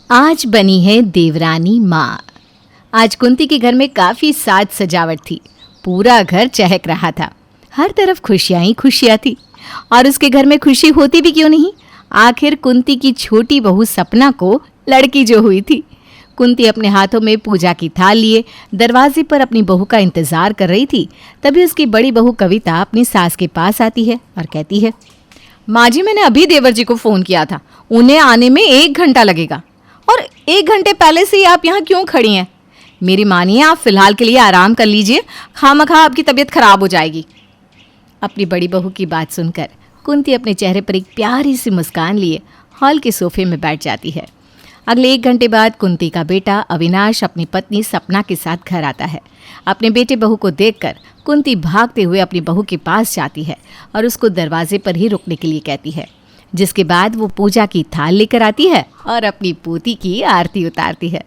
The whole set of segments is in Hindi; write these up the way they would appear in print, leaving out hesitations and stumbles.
आज बनी है देवरानी माँ। आज कुंती के घर में काफी साज सजावट थी। पूरा घर चहक रहा था। हर तरफ खुशियां ही खुशियां थी। और उसके घर में खुशी होती भी क्यों नहीं। आखिर कुंती की छोटी बहू सपना को लड़की जो हुई थी। कुंती अपने हाथों में पूजा की थाल लिए दरवाजे पर अपनी बहू का इंतजार कर रही थी। तभी उसकी बड़ी बहू कविता अपनी सास के पास आती है और कहती है, माँ जी, मैंने अभी देवर जी को फ़ोन किया था। उन्हें आने में 1 घंटा लगेगा और 1 घंटे पहले से ही आप यहाँ क्यों खड़ी हैं? मेरी मानिए, आप फिलहाल के लिए आराम कर लीजिए। खामखा आपकी तबीयत खराब हो जाएगी। अपनी बड़ी बहू की बात सुनकर कुंती अपने चेहरे पर एक प्यारी सी मुस्कान लिए हॉल के सोफे में बैठ जाती है। अगले 1 घंटे बाद कुंती का बेटा अविनाश अपनी पत्नी सपना के साथ घर आता है। अपने बेटे बहू को देखकर कुंती भागते हुए अपनी बहू के पास जाती है और उसको दरवाजे पर ही रुकने के लिए कहती है। जिसके बाद वो पूजा की थाल लेकर आती है और अपनी पोती की आरती उतारती है।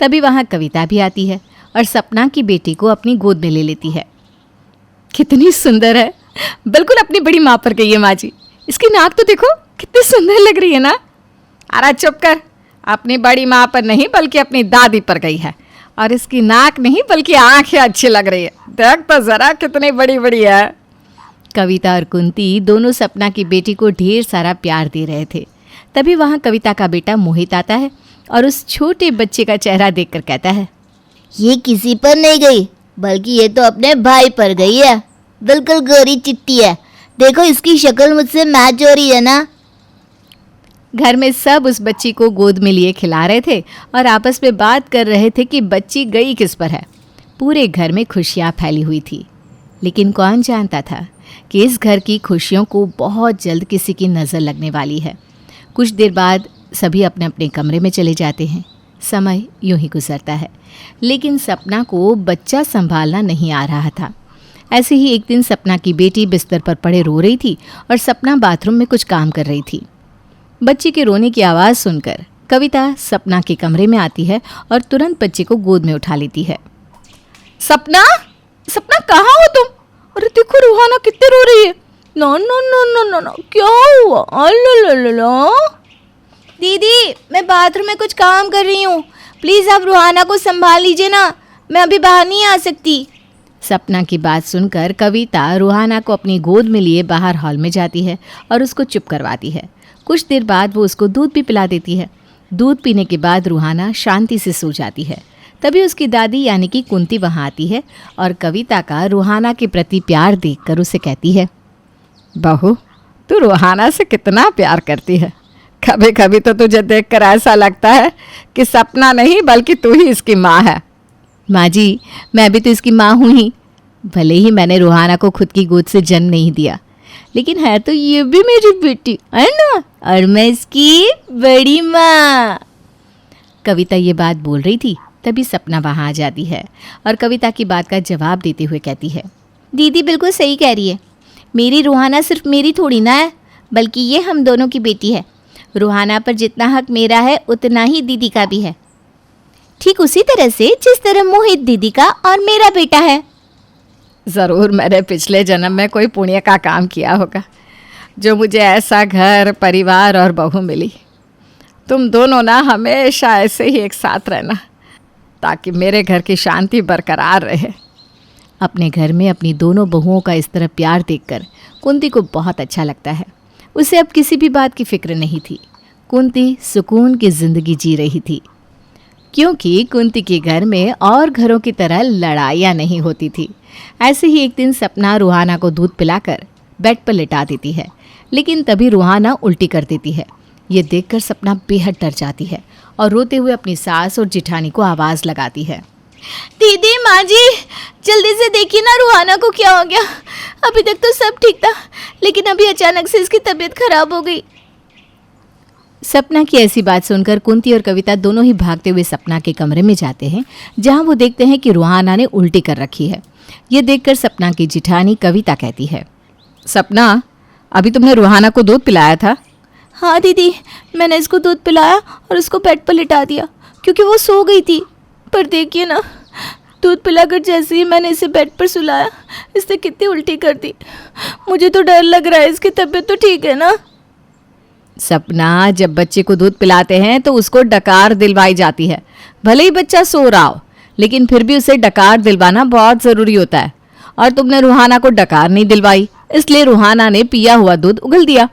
तभी वहाँ कविता भी आती है और सपना की बेटी को अपनी गोद में ले लेती है। कितनी सुंदर है, बिल्कुल अपनी बड़ी माँ पर गई है माँ जी। इसकी नाक तो देखो कितनी सुंदर लग रही है ना। अरे चुप कर, अपनी बड़ी माँ पर नहीं बल्कि अपनी दादी पर गई है। और इसकी नाक नहीं बल्कि आंखें अच्छी लग रही है। देख तो जरा कितनी बड़ी बड़ी है। कविता और कुंती दोनों सपना की बेटी को ढेर सारा प्यार दे रहे थे। तभी वहाँ कविता का बेटा मोहित आता है और उस छोटे बच्चे का चेहरा देखकर कहता है, ये किसी पर नहीं गई बल्कि ये तो अपने भाई पर गई है। बिल्कुल गोरी चिट्टी है। देखो इसकी शक्ल मुझसे मैच हो रही है ना। घर में सब उस बच्ची को गोद में लिए खिला रहे थे और आपस में बात कर रहे थे कि बच्ची गई किस पर है। पूरे घर में खुशियाँ फैली हुई थी। लेकिन कौन जानता था कि इस घर की खुशियों को बहुत जल्द किसी की नज़र लगने वाली है। कुछ देर बाद सभी अपने अपने कमरे में चले जाते हैं। समय यूं ही गुजरता है, लेकिन सपना को बच्चा संभालना नहीं आ रहा था। ऐसे ही एक दिन सपना की बेटी बिस्तर पर पड़े रो रही थी और सपना बाथरूम में कुछ काम कर रही थी। बच्चे के रोने की आवाज़ सुनकर कविता सपना के कमरे में आती है और तुरंत बच्चे को गोद में उठा लेती है। सपना, सपना कहाँ हो तुम? अरे देखो रूहाना कितनी रो रही है। No no no no no no, क्या हुआ? अल्लाह, दीदी मैं बाथरूम में कुछ काम कर रही हूँ। प्लीज़ आप रूहाना को संभाल लीजिए ना, मैं अभी बाहर नहीं आ सकती। सपना की बात सुनकर कविता रूहाना को अपनी गोद में लिए बाहर हॉल में जाती है और उसको चुप करवाती है। कुछ देर बाद वो उसको दूध भी पिला देती है। दूध पीने के बाद रूहाना शांति से सो जाती है। तभी उसकी दादी यानी कि कुंती वहाँ आती है और कविता का रूहाना के प्रति प्यार देखकर उसे कहती है, बहू तू रूहाना से कितना प्यार करती है। कभी कभी तो तुझे देखकर ऐसा लगता है कि सपना नहीं बल्कि तू ही इसकी माँ है। माँ जी, मैं भी तो इसकी माँ हूँ ही। भले ही मैंने रूहाना को खुद की गोद से जन्म नहीं दिया, लेकिन है तो ये भी मेरी बेटी है ना, और मैं इसकी बड़ी माँ। कविता ये बात बोल रही थी, तभी सपना वहाँ आ जाती है और कविता की बात का जवाब देते हुए कहती है, दीदी बिल्कुल सही कह रही है। मेरी रूहाना सिर्फ मेरी थोड़ी ना है, बल्कि ये हम दोनों की बेटी है। रूहाना पर जितना हक मेरा है उतना ही दीदी का भी है, ठीक उसी तरह से जिस तरह मोहित दीदी का और मेरा बेटा है। ज़रूर मैंने पिछले जन्म में कोई पुण्य का काम किया होगा जो मुझे ऐसा घर, परिवार और बहू मिली। तुम दोनों ना हमेशा ऐसे ही एक साथ रहना ताकि मेरे घर की शांति बरकरार रहे। अपने घर में अपनी दोनों बहुओं का इस तरह प्यार देखकर कुंती को बहुत अच्छा लगता है। उसे अब किसी भी बात की फिक्र नहीं थी। कुंती सुकून की ज़िंदगी जी रही थी, क्योंकि कुंती के घर में और घरों की तरह लड़ाइयाँ नहीं होती थी। ऐसे ही एक दिन सपना रूहाना को दूध पिलाकर बेड पर लिटा देती है, लेकिन तभी रूहाना उल्टी कर देती है। ये देखकर सपना बेहद डर जाती है और रोते हुए अपनी सास और जिठानी को आवाज़ लगाती है, दीदी, माँ जी, जल्दी से देखिए ना रूहाना को क्या हो गया। अभी तक तो सब ठीक था, लेकिन अभी अचानक से इसकी तबीयत खराब हो गई। सपना की ऐसी बात सुनकर कुंती और कविता दोनों ही भागते हुए सपना के कमरे में जाते हैं, जहां वो देखते हैं कि रूहाना ने उल्टी कर रखी है। ये देखकर सपना की जिठानी कविता कहती है, सपना, अभी तुमने रूहाना को दूध पिलाया था? हाँ दीदी, मैंने इसको दूध पिलाया और उसको बेड पर लिटा दिया क्योंकि वो सो गई थी। पर देखिए ना, दूध पिलाकर जैसे ही मैंने इसे बेड पर सुलाया, इसने कितनी उल्टी कर दी। मुझे तो डर लग रहा है, इसकी तबीयत तो ठीक है ना? सपना, जब बच्चे को दूध पिलाते हैं तो उसको डकार दिलवाई जाती है। भले ही बच्चा सो रहा हो, लेकिन फिर भी उसे डकार दिलवाना बहुत ज़रूरी होता है। और तुमने रूहाना को डकार नहीं दिलवाई, इसलिए रूहाना ने पिया हुआ दूध उगल दिया।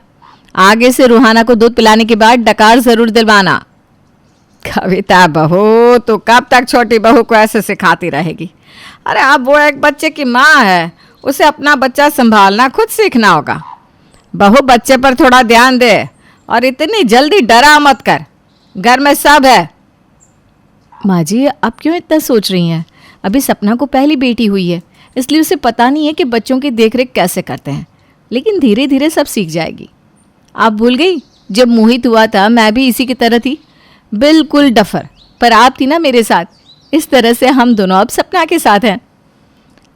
आगे से रूहाना को दूध पिलाने के बाद डकार ज़रूर दिलवाना। कविता बहू, तो कब तक छोटी बहू को ऐसे सिखाती रहेगी? अरे अब वो एक बच्चे की माँ है, उसे अपना बच्चा संभालना खुद सीखना होगा। बहू, बच्चे पर थोड़ा ध्यान दे और इतनी जल्दी डरा मत कर, घर में सब है। माँ जी, आप क्यों इतना सोच रही हैं? अभी सपना को पहली बेटी हुई है, इसलिए उसे पता नहीं है कि बच्चों की देखरेख कैसे करते हैं, लेकिन धीरे धीरे सब सीख जाएगी। आप भूल गई, जब मोहित हुआ था मैं भी इसी की तरह थी, बिल्कुल डफर, पर आप थी ना मेरे साथ। इस तरह से हम दोनों अब सपना के साथ हैं।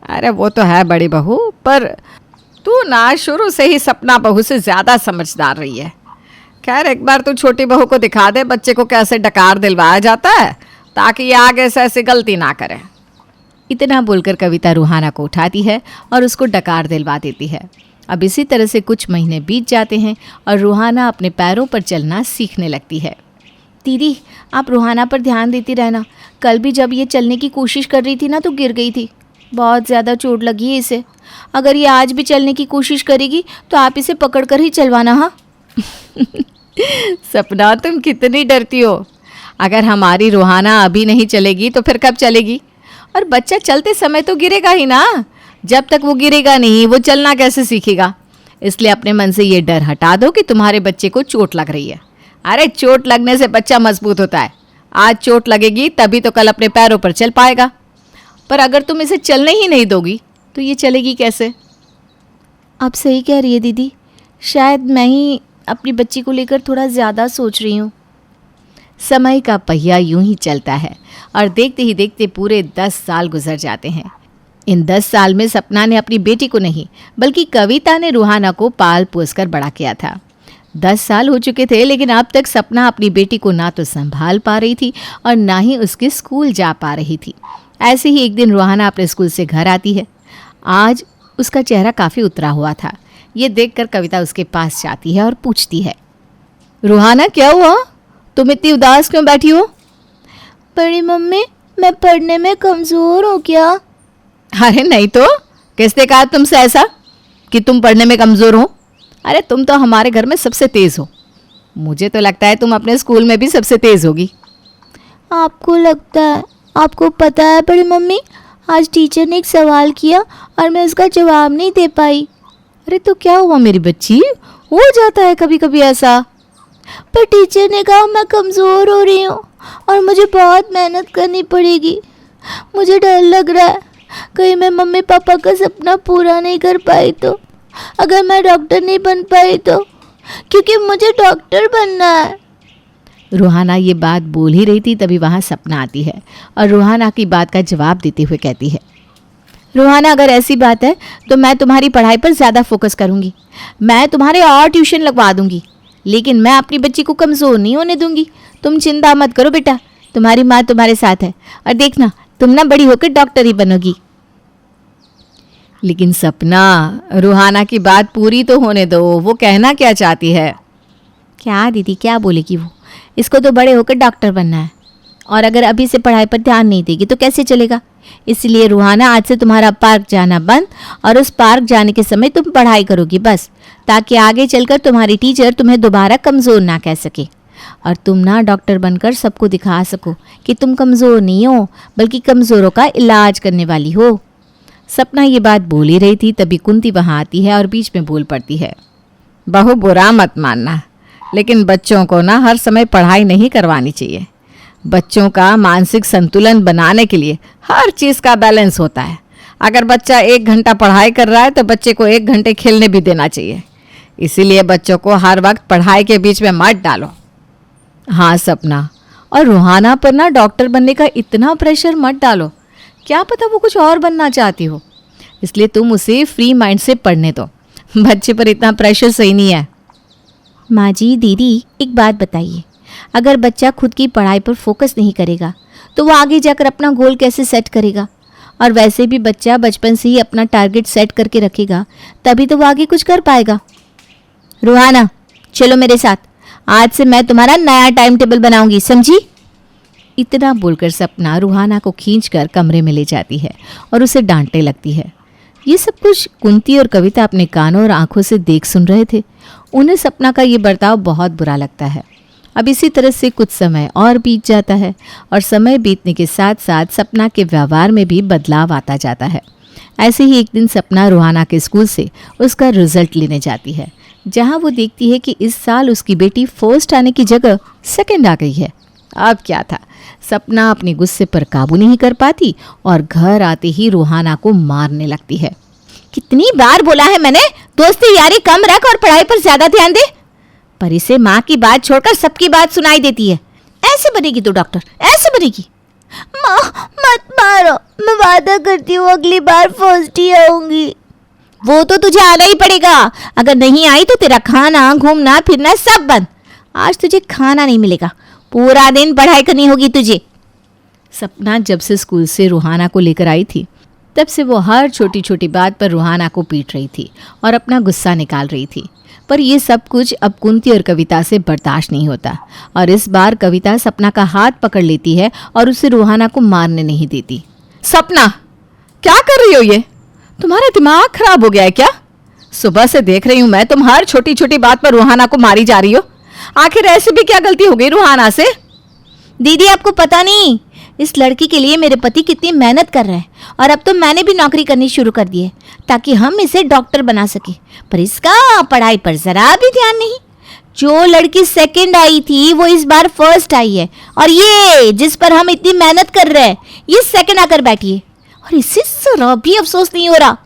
अरे वो तो है बड़ी बहू, पर तू ना शुरू से ही सपना बहू से ज़्यादा समझदार रही है। खैर, एक बार तू छोटी बहू को दिखा दे बच्चे को कैसे डकार दिलवाया जाता है, ताकि ये आगे से ऐसी गलती ना करे। इतना बोलकर कविता रूहाना को उठाती है और उसको डकार दिलवा देती है। अब इसी तरह से कुछ महीने बीत जाते हैं और रूहाना अपने पैरों पर चलना सीखने लगती है। दीदी, आप रूहाना पर ध्यान देती रहना। कल भी जब ये चलने की कोशिश कर रही थी ना तो गिर गई थी, बहुत ज़्यादा चोट लगी है इसे। अगर ये आज भी चलने की कोशिश करेगी तो आप इसे पकड़ कर ही चलवाना। हाँ सपना, तुम कितनी डरती हो। अगर हमारी रूहाना अभी नहीं चलेगी तो फिर कब चलेगी? और बच्चा चलते समय तो गिरेगा ही ना। जब तक वो गिरेगा नहीं, वो चलना कैसे सीखेगा? इसलिए अपने मन से ये डर हटा दो कि तुम्हारे बच्चे को चोट लग रही है। अरे, चोट लगने से बच्चा मजबूत होता है। आज चोट लगेगी तभी तो कल अपने पैरों पर चल पाएगा। पर अगर तुम इसे चलने ही नहीं दोगी तो ये चलेगी कैसे? आप सही कह रही है दीदी, शायद मैं ही अपनी बच्ची को लेकर थोड़ा ज़्यादा सोच रही हूँ। समय का पहिया यूं ही चलता है और देखते ही देखते पूरे 10 साल गुजर जाते हैं। इन 10 साल में सपना ने अपनी बेटी को नहीं, बल्कि कविता ने रूहाना को पाल पोस कर बड़ा किया था। 10 साल हो चुके थे, लेकिन अब तक सपना अपनी बेटी को ना तो संभाल पा रही थी और ना ही उसके स्कूल जा पा रही थी। ऐसे ही एक दिन रूहाना अपने स्कूल से घर आती है। आज उसका चेहरा काफ़ी उतरा हुआ था। ये देखकर कविता उसके पास जाती है और पूछती है, रूहाना, क्या हुआ? तुम इतनी उदास क्यों बैठी हो? बड़ी मम्मी, मैं पढ़ने में कमज़ोर हूँ क्या? अरे नहीं तो, किसने कहा तुमसे ऐसा कि तुम पढ़ने में कमज़ोर हो? अरे तुम तो हमारे घर में सबसे तेज़ हो। मुझे तो लगता है तुम अपने स्कूल में भी सबसे तेज़ होगी। आपको लगता है? आपको पता है बड़ी मम्मी, आज टीचर ने एक सवाल किया और मैं उसका जवाब नहीं दे पाई। अरे तो क्या हुआ मेरी बच्ची? हो जाता है कभी कभी ऐसा। पर टीचर ने कहा मैं कमज़ोर हो रही हूँ और मुझे बहुत मेहनत करनी पड़ेगी। मुझे डर लग रहा है, कहीं मैं मम्मी पापा का सपना पूरा नहीं कर पाई तो, अगर मैं डॉक्टर नहीं बन पाई तो, क्योंकि मुझे डॉक्टर बनना है। रूहाना ये बात बोल ही रही थी, तभी वहाँ सपना आती है और रूहाना की बात का जवाब देते हुए कहती है, रूहाना, अगर ऐसी बात है तो मैं तुम्हारी पढ़ाई पर ज़्यादा फोकस करूँगी। मैं तुम्हारे और ट्यूशन लगवा दूँगी, लेकिन मैं अपनी बच्ची को कमज़ोर नहीं होने दूँगी। तुम चिंता मत करो बेटा, तुम्हारी माँ तुम्हारे साथ है और देखना तुम ना बड़ी होकर डॉक्टर ही बनोगी। लेकिन सपना, रूहाना की बात पूरी तो होने दो, वो कहना क्या चाहती है? क्या दीदी, क्या बोलेगी वो? इसको तो बड़े होकर डॉक्टर बनना है, और अगर अभी से पढ़ाई पर ध्यान नहीं देगी तो कैसे चलेगा? इसलिए रूहाना, आज से तुम्हारा पार्क जाना बंद, और उस पार्क जाने के समय तुम पढ़ाई करोगी बस, ताकि आगे चलकर तुम्हारी टीचर तुम्हें दोबारा कमज़ोर ना कह सके और तुम ना डॉक्टर बनकर सबको दिखा सको कि तुम कमज़ोर नहीं हो, बल्कि कमज़ोरों का इलाज करने वाली हो। सपना ये बात बोल ही रही थी, तभी कुंती वहाँ आती है और बीच में बोल पड़ती है, बहु बुरा मत मानना, लेकिन बच्चों को ना हर समय पढ़ाई नहीं करवानी चाहिए। बच्चों का मानसिक संतुलन बनाने के लिए हर चीज़ का बैलेंस होता है। अगर बच्चा 1 घंटा पढ़ाई कर रहा है तो बच्चे को 1 घंटे खेलने भी देना चाहिए। इसीलिए बच्चों को हर वक्त पढ़ाई के बीच में मत डालो। हाँ सपना, और रूहाना पर ना डॉक्टर बनने का इतना प्रेशर मत डालो, क्या पता वो कुछ और बनना चाहती हो, इसलिए तुम उसे फ्री माइंड से पढ़ने दो। बच्चे पर इतना प्रेशर सही नहीं है। माँ जी, दीदी एक बात बताइए, अगर बच्चा खुद की पढ़ाई पर फोकस नहीं करेगा तो वो आगे जाकर अपना गोल कैसे सेट करेगा? और वैसे भी बच्चा बचपन से ही अपना टारगेट सेट करके रखेगा, तभी तो वो आगे कुछ कर पाएगा। रूहाना, चलो मेरे साथ, आज से मैं तुम्हारा नया टाइम टेबल बनाऊंगी, समझी? इतना बोलकर सपना रूहाना को खींचकर कमरे में ले जाती है और उसे डांटने लगती है। ये सब कुछ कुंती और कविता अपने कानों और आंखों से देख सुन रहे थे। उन्हें सपना का ये बर्ताव बहुत बुरा लगता है। अब इसी तरह से कुछ समय और बीत जाता है और समय बीतने के साथ साथ सपना के व्यवहार में भी बदलाव आता जाता है। ऐसे ही एक दिन सपना रूहाना के स्कूल से उसका रिजल्ट लेने जाती है, जहां वो देखती है कि इस साल उसकी बेटी फर्स्ट आने की जगह सेकंड आ गई है। अब क्या था, सपना अपने गुस्से पर काबू नहीं कर पाती और घर आते ही रूहाना को मारने लगती है। कितनी बार बोला है मैंने, दोस्ती यारी कम रख और पढ़ाई पर ज्यादा ध्यान दे, पर इसे माँ की बात छोड़कर सबकी बात सुनाई देती है। ऐसे बनेगी तो डॉक्टर, ऐसे बनेगी। माँ मत मारो, मैं वादा करती हूँ अगली बार फर्स्ट ही आऊंगी। वो तो तुझे आना ही पड़ेगा, अगर नहीं आई तो तेरा खाना घूमना फिरना सब बंद। आज तुझे खाना नहीं मिलेगा, पूरा दिन पढ़ाई करनी होगी तुझे। सपना जब से स्कूल से रूहाना को लेकर आई थी, तब से वो हर छोटी छोटी बात पर रूहाना को पीट रही थी और अपना गुस्सा निकाल रही थी। पर ये सब कुछ अब कुंती और कविता से बर्दाश्त नहीं होता और इस बार कविता सपना का हाथ पकड़ लेती है और उसे रूहाना को मारने नहीं देती। सपना, क्या कर रही हो ये? तुम्हारा दिमाग खराब हो गया है क्या? सुबह से देख रही हूं मैं, तुम हर छोटी छोटी बात पर रूहाना को मारी जा रही हो। आखिर ऐसे भी क्या गलती हो गई रूहाना से? दीदी आपको पता नहीं, इस लड़की के लिए मेरे पति कितनी मेहनत कर रहे हैं और अब तो मैंने भी नौकरी करनी शुरू कर दी है ताकि हम इसे डॉक्टर बना सके, पर इसका पढ़ाई पर जरा भी ध्यान नहीं। जो लड़की सेकंड आई थी वो इस बार फर्स्ट आई है और ये जिस पर हम इतनी मेहनत कर रहे हैं ये सेकंड आकर बैठी है और इसे जरा भी अफसोस नहीं हो रहा।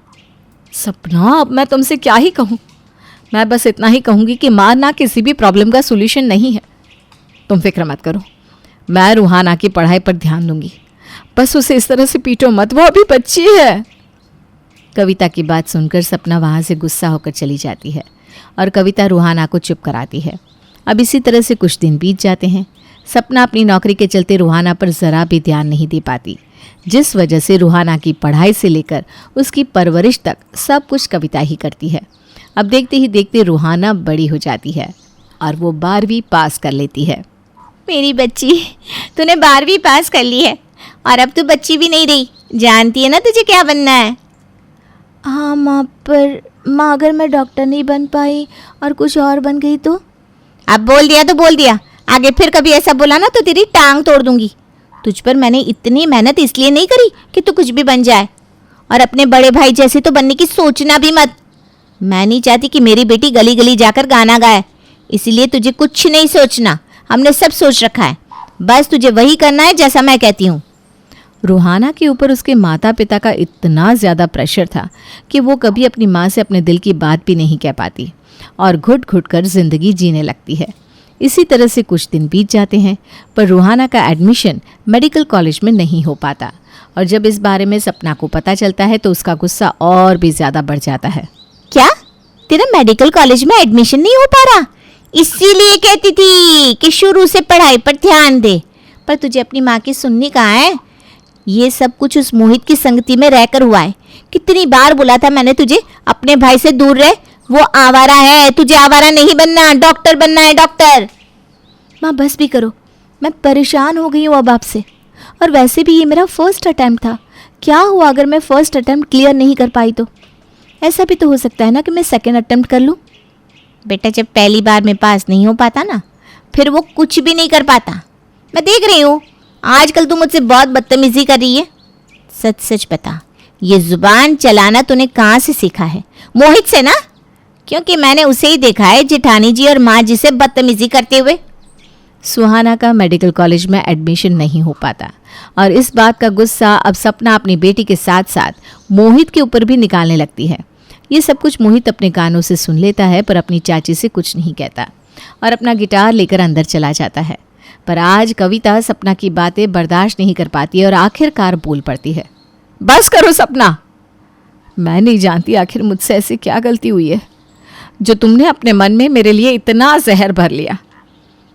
सपना, अब मैं तुमसे क्या ही कहूँ। मैं बस इतना ही कहूँगी कि मारना किसी भी प्रॉब्लम का सोल्यूशन नहीं है। तुम फिक्र मत करो, मैं रूहाना की पढ़ाई पर ध्यान दूंगी। बस उसे इस तरह से पीटो मत, वो अभी बच्ची है। कविता की बात सुनकर सपना वहाँ से गुस्सा होकर चली जाती है और कविता रूहाना को चुप कराती है। अब इसी तरह से कुछ दिन बीत जाते हैं। सपना अपनी नौकरी के चलते रूहाना पर ज़रा भी ध्यान नहीं दे पाती, जिस वजह से रूहाना की पढ़ाई से लेकर उसकी परवरिश तक सब कुछ कविता ही करती है। अब देखते ही देखते रूहाना बड़ी हो जाती है और वो 12वीं पास कर लेती है। मेरी बच्ची, तूने 12वीं पास कर ली है और अब तू बच्ची भी नहीं रही, जानती है ना तुझे क्या बनना है? हाँ माँ, पर माँ अगर मैं डॉक्टर नहीं बन पाई और कुछ और बन गई तो? अब बोल दिया तो बोल दिया, आगे फिर कभी ऐसा बोला ना तो तेरी टांग तोड़ दूंगी। तुझ पर मैंने इतनी मेहनत इसलिए नहीं करी कि तू कुछ भी बन जाए, और अपने बड़े भाई जैसे तो बनने की सोचना भी मत। मैं नहीं चाहती कि मेरी बेटी गली गली जाकर गाना गाए, इसीलिए तुझे कुछ नहीं सोचना, हमने सब सोच रखा है, बस तुझे वही करना है जैसा मैं कहती हूँ। रूहाना के ऊपर उसके माता पिता का इतना ज़्यादा प्रेशर था कि वो कभी अपनी माँ से अपने दिल की बात भी नहीं कह पाती और घुट घुट कर जिंदगी जीने लगती है। इसी तरह से कुछ दिन बीत जाते हैं, पर रूहाना का एडमिशन मेडिकल कॉलेज में नहीं हो पाता और जब इस बारे में सपना को पता चलता है तो उसका गुस्सा और भी ज़्यादा बढ़ जाता है। क्या तेरा मेडिकल कॉलेज में एडमिशन नहीं हो पा रहा? इसीलिए कहती थी कि शुरू से पढ़ाई पर ध्यान दे, पर तुझे अपनी माँ की सुननी कहाँ है? ये सब कुछ उस मोहित की संगति में रहकर हुआ है। कितनी बार बोला था मैंने तुझे अपने भाई से दूर रह, वो आवारा है, तुझे आवारा नहीं बनना, डॉक्टर बनना है, डॉक्टर। माँ बस भी करो, मैं परेशान हो गई हूँ अब आपसे, और वैसे भी ये मेरा फर्स्ट अटेम्प्ट था। क्या हुआ अगर मैं फर्स्ट अटेम्प्ट क्लियर नहीं कर पाई तो? ऐसा भी तो हो सकता है ना कि मैं सेकेंड अटेम्प्ट कर लूँ। बेटा जब पहली बार में पास नहीं हो पाता ना, फिर वो कुछ भी नहीं कर पाता। मैं देख रही हूँ आजकल तू मुझसे बहुत बदतमीजी कर रही है। सच सच बता, ये जुबान चलाना तूने कहाँ से सीखा है? मोहित से ना? क्योंकि मैंने उसे ही देखा है जेठानी जी और माँ जी से बदतमीजी करते हुए। सुहाना का मेडिकल कॉलेज में एडमिशन नहीं हो पाता और इस बात का गुस्सा अब सपना अपनी बेटी के साथ साथ मोहित के ऊपर भी निकालने लगती है। ये सब कुछ मोहित अपने कानों से सुन लेता है, पर अपनी चाची से कुछ नहीं कहता और अपना गिटार लेकर अंदर चला जाता है। पर आज कविता सपना की बातें बर्दाश्त नहीं कर पाती और आखिरकार बोल पड़ती है। बस करो सपना, मैं नहीं जानती आखिर मुझसे ऐसी क्या गलती हुई है जो तुमने अपने मन में मेरे लिए इतना जहर भर लिया।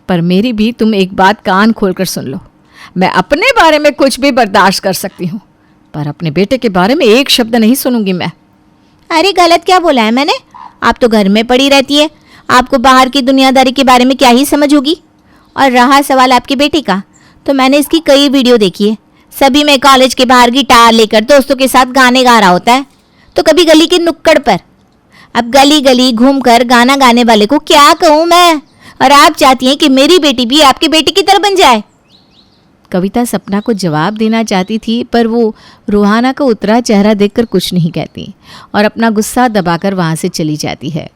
पर मेरी भी तुम एक बात कान खोलकर सुन लो, मैं अपने बारे में कुछ भी बर्दाश्त कर सकती हूँ, पर अपने बेटे के बारे में एक शब्द नहीं सुनूंगी मैं। अरे गलत क्या बोला है मैंने? आप तो घर में पड़ी रहती है, आपको बाहर की दुनियादारी के बारे में क्या ही समझ होगी। और रहा सवाल आपके बेटे का, तो मैंने इसकी कई वीडियो देखी है। सभी में कॉलेज के बाहर गिटार लेकर दोस्तों के साथ गाने गा रहा होता है, तो कभी गली के नुक्कड़ पर। अब गली गली घूमकर गाना गाने वाले को क्या कहूँ मैं। और आप चाहती हैं कि मेरी बेटी भी आपके बेटे की तरह बन जाए। कविता सपना को जवाब देना चाहती थी, पर वो रूहाना का उतरा चेहरा देखकर कुछ नहीं कहती और अपना गुस्सा दबाकर वहाँ से चली जाती है,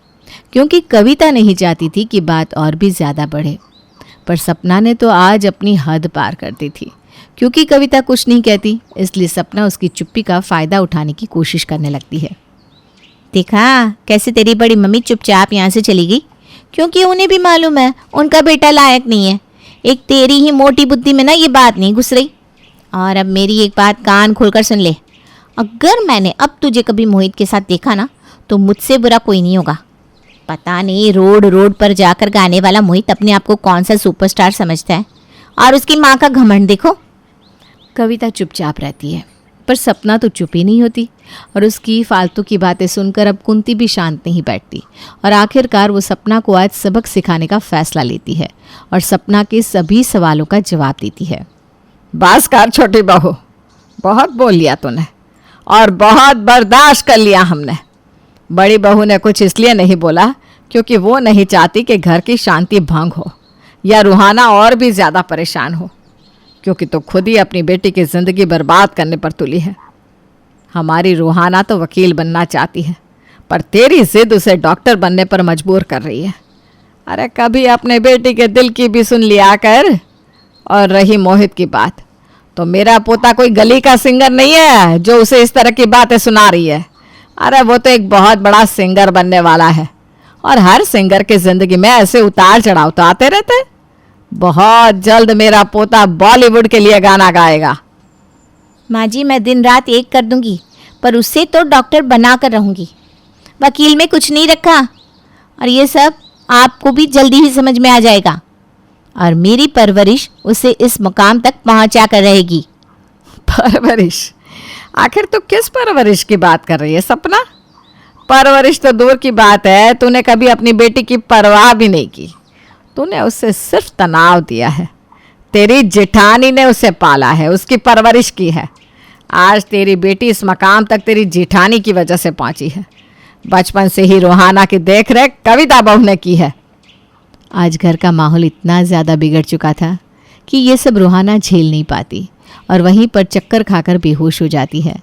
क्योंकि कविता नहीं चाहती थी कि बात और भी ज़्यादा बढ़े। पर सपना ने तो आज अपनी हद पार कर दी थी। क्योंकि कविता कुछ नहीं कहती, इसलिए सपना उसकी चुप्पी का फ़ायदा उठाने की कोशिश करने लगती है। देखा कैसे तेरी बड़ी मम्मी चुपचाप यहाँ से चली गई, क्योंकि उन्हें भी मालूम है उनका बेटा लायक नहीं है। एक तेरी ही मोटी बुद्धि में ना ये बात नहीं घुस रही। और अब मेरी एक बात कान खोलकर सुन ले, अगर मैंने अब तुझे कभी मोहित के साथ देखा ना, तो मुझसे बुरा कोई नहीं होगा। पता नहीं रोड रोड पर जाकर गाने वाला मोहित अपने आप को कौन सा सुपरस्टार समझता है, और उसकी माँ का घमंड देखो। कविता चुपचाप रहती है, पर सपना तो चुप ही नहीं होती और उसकी फालतू की बातें सुनकर अब कुंती भी शांत नहीं बैठती। और आखिरकार वो सपना को आज सबक सिखाने का फैसला लेती है और सपना के सभी सवालों का जवाब देती है। बस कर छोटी बहू, बहुत बोल लिया तूने और बहुत बर्दाश्त कर लिया हमने। बड़ी बहू ने कुछ इसलिए नहीं बोला क्योंकि वो नहीं चाहती कि घर की शांति भंग हो या रूहाना और भी ज़्यादा परेशान हो, क्योंकि तो खुद ही अपनी बेटी की ज़िंदगी बर्बाद करने पर तुली है। हमारी रूहाना तो वकील बनना चाहती है, पर तेरी जिद उसे डॉक्टर बनने पर मजबूर कर रही है। अरे कभी अपने बेटी के दिल की भी सुन लिया कर। और रही मोहित की बात, तो मेरा पोता कोई गली का सिंगर नहीं है जो उसे इस तरह की बातें सुना रही है। अरे वो तो एक बहुत बड़ा सिंगर बनने वाला है, और हर सिंगर की ज़िंदगी में ऐसे उतार चढ़ाव तो आते रहते हैं। बहुत जल्द मेरा पोता बॉलीवुड के लिए गाना गाएगा। माँ जी, मैं दिन रात एक कर दूंगी, पर उससे तो डॉक्टर बना कर रहूँगी। वकील में कुछ नहीं रखा, और ये सब आपको भी जल्दी ही समझ में आ जाएगा। और मेरी परवरिश उसे इस मुकाम तक पहुँचा कर रहेगी। परवरिश? आखिर तू किस परवरिश की बात कर रही है सपना? परवरिश तो दूर की बात है, तूने कभी अपनी बेटी की परवाह भी नहीं की। तूने उसे सिर्फ तनाव दिया है। तेरी जेठानी ने उसे पाला है, उसकी परवरिश की है। आज तेरी बेटी इस मकाम तक तेरी जेठानी की वजह से पहुंची है। बचपन से ही रूहाना की देख रेख कविता बहू ने की है। आज घर का माहौल इतना ज़्यादा बिगड़ चुका था कि ये सब रूहाना झेल नहीं पाती और वहीं पर चक्कर खाकर बेहोश हो जाती है।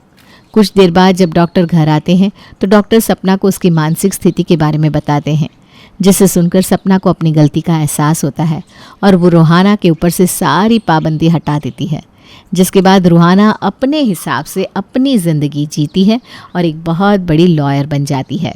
कुछ देर बाद जब डॉक्टर घर आते हैं तो डॉक्टर सपना को उसकी मानसिक स्थिति के बारे में बताते हैं, जिसे सुनकर सपना को अपनी गलती का एहसास होता है और वो रूहाना के ऊपर से सारी पाबंदी हटा देती है। जिसके बाद रूहाना अपने हिसाब से अपनी ज़िंदगी जीती है और एक बहुत बड़ी लॉयर बन जाती है।